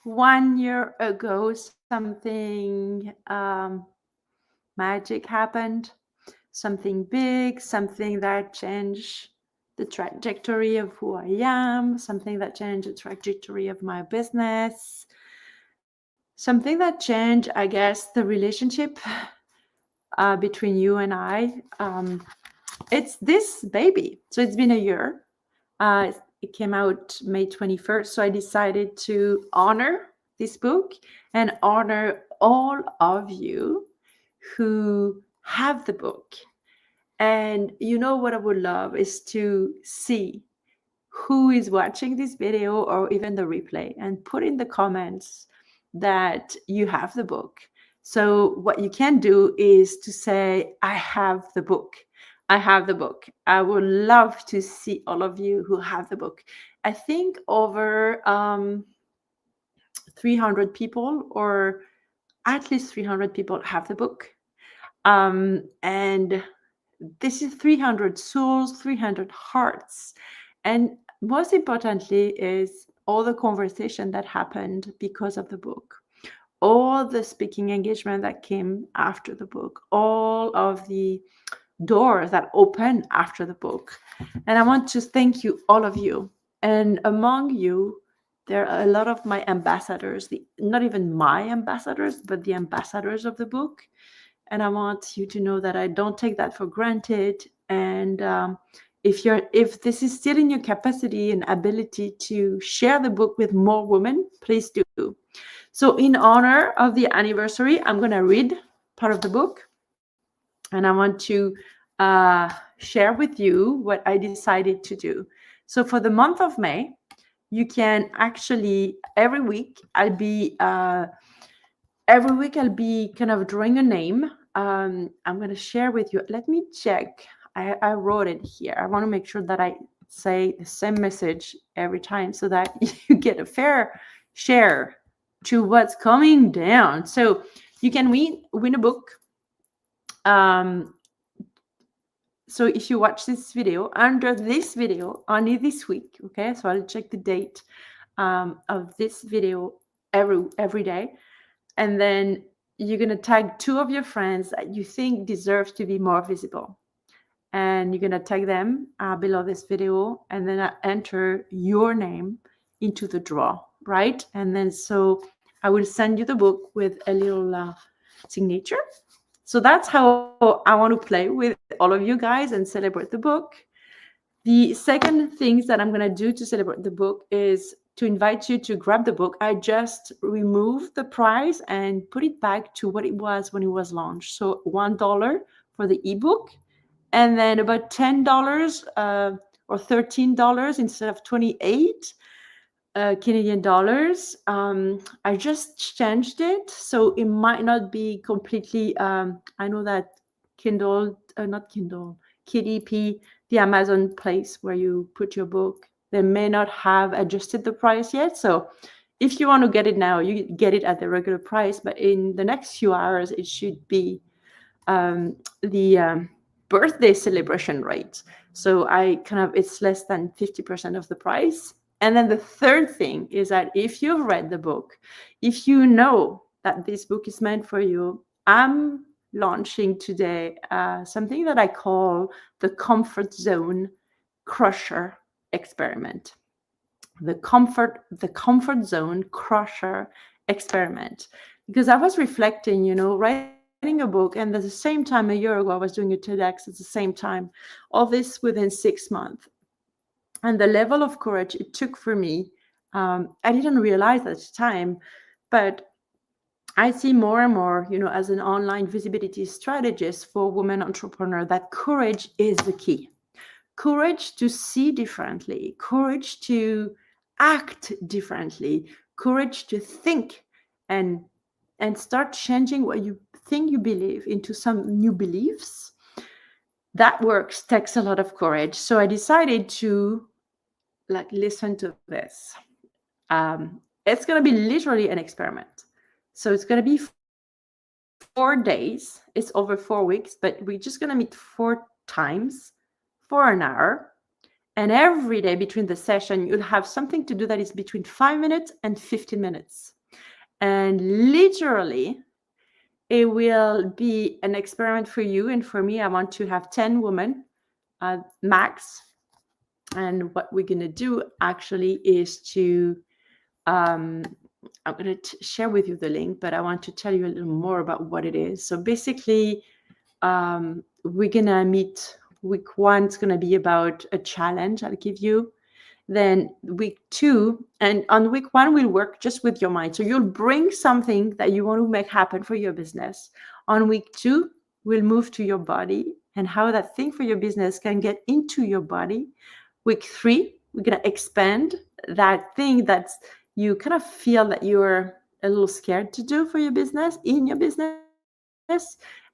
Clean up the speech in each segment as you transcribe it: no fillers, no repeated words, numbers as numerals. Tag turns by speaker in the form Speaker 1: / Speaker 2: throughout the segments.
Speaker 1: 1 year ago, something magic happened, something big, something that changed the trajectory of who I am, something that changed the trajectory of my business, something that changed, I guess, the relationship between you and I. It's this baby. So it's been a year. It came out May 21st. So I decided to honor this book and honor all of you who have the book. And you know what I would love is to see who is watching this video or even the replay and put in the comments that you have the book. So what you can do is to say, I have the book. I have the book. I would love to see all of you who have the book. I think over 300 people, or at least 300 people, have the book. And this is 300 souls, 300 hearts. And most importantly is all the conversation that happened because of the book, all the speaking engagement that came after the book, all of the doors that opened after the book. And I want to thank you, all of you. And among you, there are a lot of my ambassadors, not even my ambassadors, but the ambassadors of the book. And I want you to know that I don't take that for granted. And if this is still in your capacity and ability to share the book with more women, please do. So in honor of the anniversary, I'm going to read part of the book, and I want to share with you what I decided to do. So for the month of May, you can actually every week I'll be kind of drawing a name. I'm going to share with you. Let me check. I wrote it here. I want to make sure that I say the same message every time so that you get a fair share to what's coming down. So you can win a book. So if you watch this video, under this video, only this week, okay? So I'll check the date of this video every day. And then you're going to tag 2 of your friends that you think deserve to be more visible. And you're going to tag them below this video, and then enter your name into the draw, right? And then so I will send you the book with a little signature. So that's how I want to play with all of you guys and celebrate the book. The second things that I'm going to do to celebrate the book is to invite you to grab the book. I just removed the price and put it back to what it was when it was launched. So $1 for the ebook, and then about $10 or $13 instead of 28 Canadian dollars. I just changed it, so it might not be completely. I know that not Kindle, KDP, the Amazon place where you put your book, they may not have adjusted the price yet. So if you want to get it now, you get it at the regular price. But in the next few hours, it should be the birthday celebration rate. So it's less than 50% of the price. And then the third thing is that if you've read the book, if you know that this book is meant for you, I'm launching today something that I call the Comfort Zone Crusher Experiment. The Comfort Zone Crusher Experiment. Because I was reflecting, writing a book, and at the same time, a year ago, I was doing a TEDx at the same time, all this within 6 months. And the level of courage it took for me, I didn't realize at the time, but I see more and more, as an online visibility strategist for women entrepreneurs, that courage is the key. Courage to see differently, courage to act differently, courage to think and start changing what you think you believe into some new beliefs. That works, takes a lot of courage. So I decided to listen to this. It's going to be literally an experiment. So it's going to be 4 days. It's over 4 weeks, but we're just going to meet 4 times for an hour. And every day between the session, you'll have something to do that is between 5 minutes and 15 minutes. And literally, it will be an experiment for you. And for me, I want to have 10 women max. And what we're going to do actually is to, I'm going to share with you the link, but I want to tell you a little more about what it is. So basically, we're going to meet. Week 1 is going to be about a challenge I'll give you. Then week 2, and on week 1, we'll work just with your mind. So you'll bring something that you want to make happen for your business. On week 2, we'll move to your body and how that thing for your business can get into your body. Week 3, we're going to expand that thing that you kind of feel that you're a little scared to do for your business, in your business.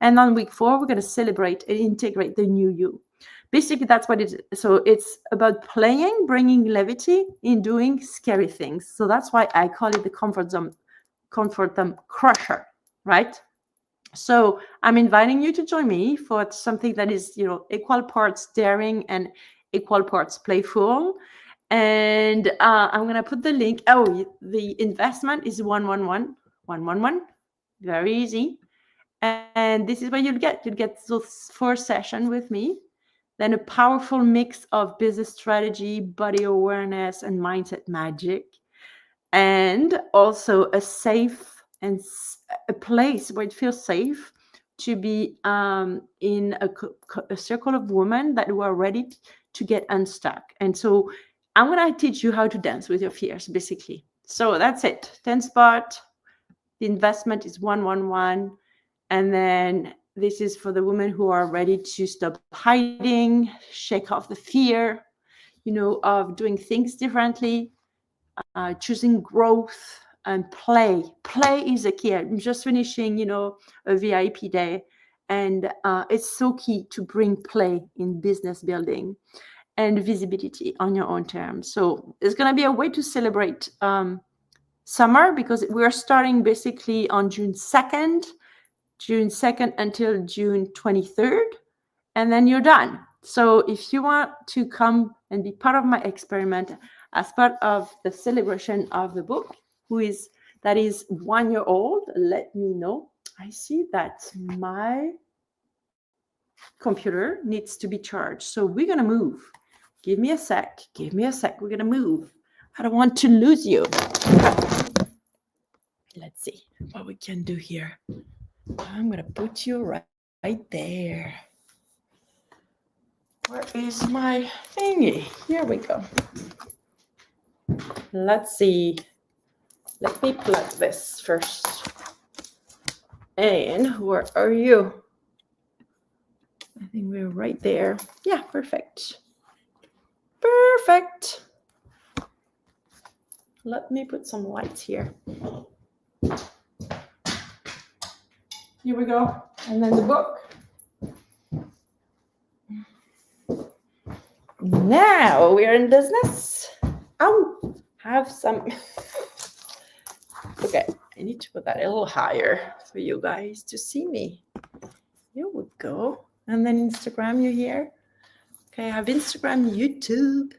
Speaker 1: And on week 4, we're going to celebrate and integrate the new you. Basically, that's what it is. So it's about playing, bringing levity in doing scary things. So that's why I call it the comfort zone crusher, right? So I'm inviting you to join me for something that is, equal parts daring and equal parts playful. And I'm going to put the link. Oh, the investment is 111. Very easy. And this is what you'll get. You'll get those 4 sessions with me. Then a powerful mix of business strategy, body awareness, and mindset magic. And also a safe and a place where it feels safe to be in a circle of women that were ready to get unstuck. And so I'm going to teach you how to dance with your fears, basically. So that's it. 10 spot. The investment is 111. And then this is for the women who are ready to stop hiding, shake off the fear, of doing things differently, choosing growth and play. Play is a key. I'm just finishing, a VIP day. And it's so key to bring play in business building and visibility on your own terms. So it's going to be a way to celebrate summer, because we're starting basically on June 2nd until June 23rd, and then you're done. So if you want to come and be part of my experiment as part of the celebration of the book, that is 1 year old, let me know. I see that my computer needs to be charged. So we're going to move. Give me a sec. We're going to move. I don't want to lose you. Let's see what we can do here. I'm going to put you right there. Where is my thingy? Here we go. Let's see. Let me plug this first. And where are you? I think we're right there. Yeah, perfect. Let me put some lights here. Here we go. And then the book. Now we're in business. Have some. Okay, I need to put that a little higher for you guys to see me. Here we go. And then Instagram, you here? Okay, I have Instagram, YouTube,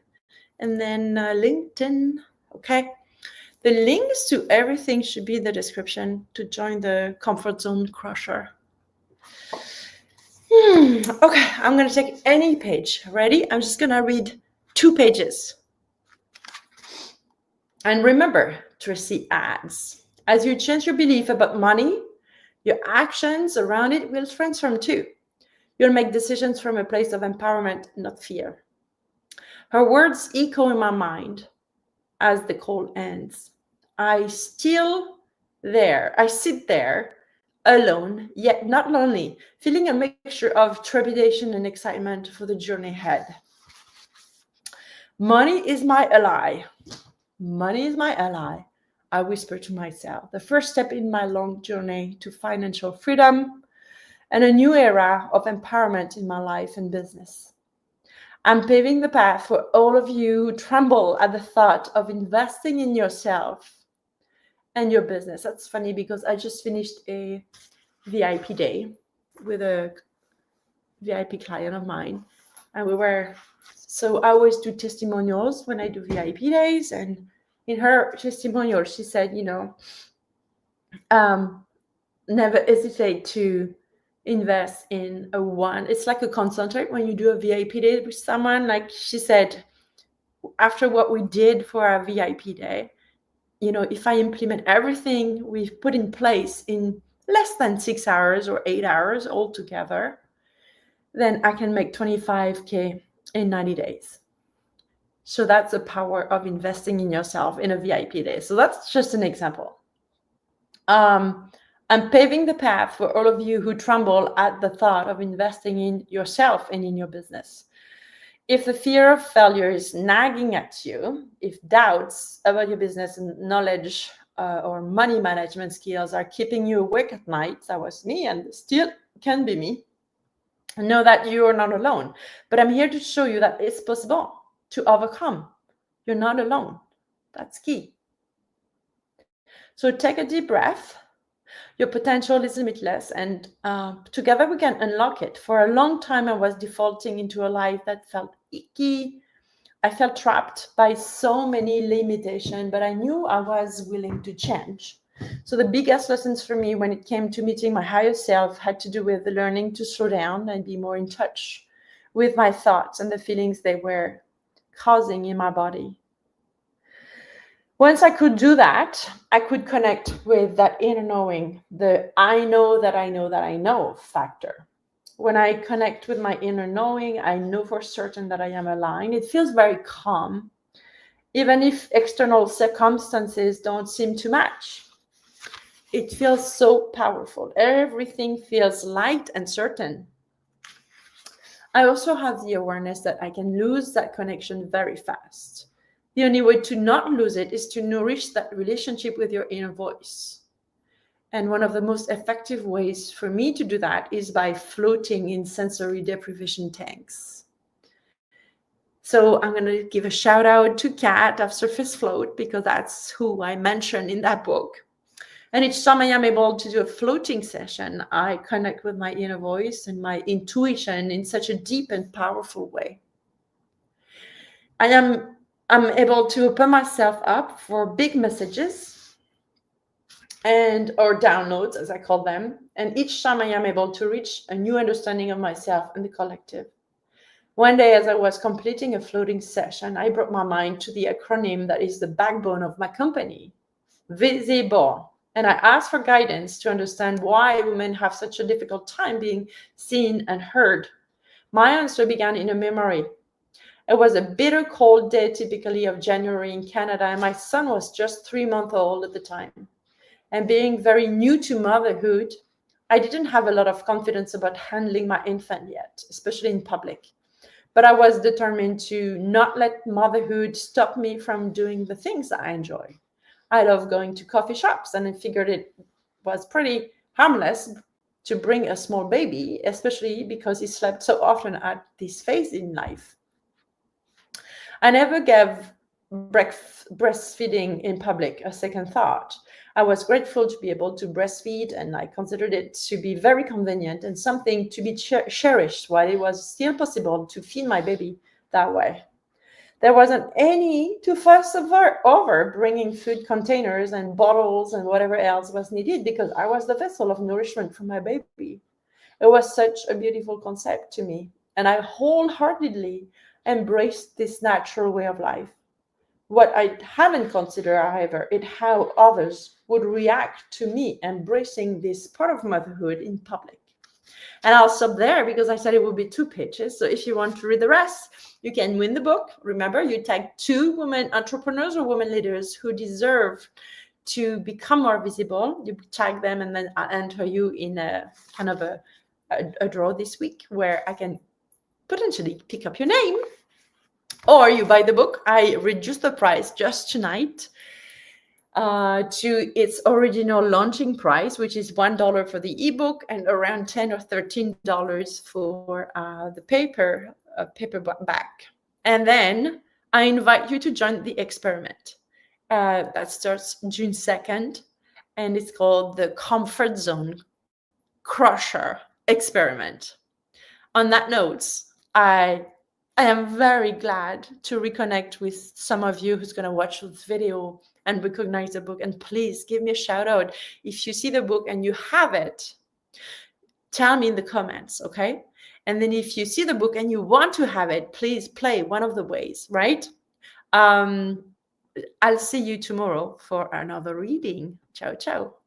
Speaker 1: and then LinkedIn. Okay. The links to everything should be in the description to join the Comfort Zone Crusher. Okay, I'm going to take any page. Ready? I'm just going to read 2 pages. And remember to see ads. As you change your belief about money, your actions around it will transform too. You'll make decisions from a place of empowerment, not fear. Her words echo in my mind as the call ends. I sit there alone, yet not lonely, feeling a mixture of trepidation and excitement for the journey ahead. Money is my ally. I whisper to myself. The first step in my long journey to financial freedom and a new era of empowerment in my life and business. I'm paving the path for all of you who tremble at the thought of investing in yourself and your business. That's funny because I just finished a VIP day with a VIP client of mine. And so I always do testimonials when I do VIP days. And in her testimonial, she said, never hesitate to invest in it's like a concentrate when you do a VIP day with someone. Like she said, after what we did for our VIP day, if I implement everything we've put in place in less than 6 hours or 8 hours altogether, then I can make 25K in 90 days. So that's the power of investing in yourself in a VIP day. So that's just an example. I'm paving the path for all of you who tremble at the thought of investing in yourself and in your business. If the fear of failure is nagging at you, if doubts about your business and knowledge or money management skills are keeping you awake at night, that was me and still can be me, know that you are not alone. But I'm here to show you that it's possible to overcome. You're not alone. That's key. So take a deep breath. Your potential is limitless, and together we can unlock it. For a long time, I was defaulting into a life that felt icky. I felt trapped by so many limitations, but I knew I was willing to change. So the biggest lessons for me when it came to meeting my higher self had to do with the learning to slow down and be more in touch with my thoughts and the feelings they were causing in my body. Once I could do that, I could connect with that inner knowing, the I know that I know that I know factor. When I connect with my inner knowing, I know for certain that I am aligned. It feels very calm, even if external circumstances don't seem to match. It feels so powerful. Everything feels light and certain. I also have the awareness that I can lose that connection very fast. The only way to not lose it is to nourish that relationship with your inner voice. And one of the most effective ways for me to do that is by floating in sensory deprivation tanks. So I'm going to give a shout out to Kat of Surface Float, because that's who I mentioned in that book. And each time I am able to do a floating session, I connect with my inner voice and my intuition in such a deep and powerful way. I'm able to open myself up for big messages or downloads, as I call them. And each time I am able to reach a new understanding of myself and the collective. One day, as I was completing a floating session, I brought my mind to the acronym that is the backbone of my company, V.I.S.I.B.L.E. And I asked for guidance to understand why women have such a difficult time being seen and heard. My answer began in a memory. It was a bitter cold day, typically of January in Canada, and my son was just 3 months old at the time. And being very new to motherhood, I didn't have a lot of confidence about handling my infant yet, especially in public. But I was determined to not let motherhood stop me from doing the things I enjoy. I love going to coffee shops, and I figured it was pretty harmless to bring a small baby, especially because he slept so often at this phase in life. I never gave breastfeeding in public a second thought. I was grateful to be able to breastfeed, and I considered it to be very convenient and something to be cherished while it was still possible to feed my baby that way. There wasn't any to fuss over bringing food containers and bottles and whatever else was needed, because I was the vessel of nourishment for my baby. It was such a beautiful concept to me, and I wholeheartedly embraced this natural way of life. What I haven't considered, however, is how others would react to me embracing this part of motherhood in public. And I'll stop there because I said it would be 2 pages. So if you want to read the rest, you can win the book. Remember, you tag 2 women entrepreneurs or women leaders who deserve to become more visible. You tag them, and then I'll enter you in a kind of a draw this week where I can potentially pick up your name. Or you buy the book. I reduced the price just tonight to its original launching price, which is $1 for the ebook and around $10 or $13 for the paperback. And then I invite you to join the experiment. That starts June 2nd, and it's called the Comfort Zone Crusher Experiment. On that note, I I am very glad to reconnect with some of you who's going to watch this video and recognize the book. And please give me a shout out if you see the book and you have it. Tell me in the comments, okay? And then if you see the book and you want to have it, please play one of the ways, right? I'll see you tomorrow for another reading. Ciao, ciao.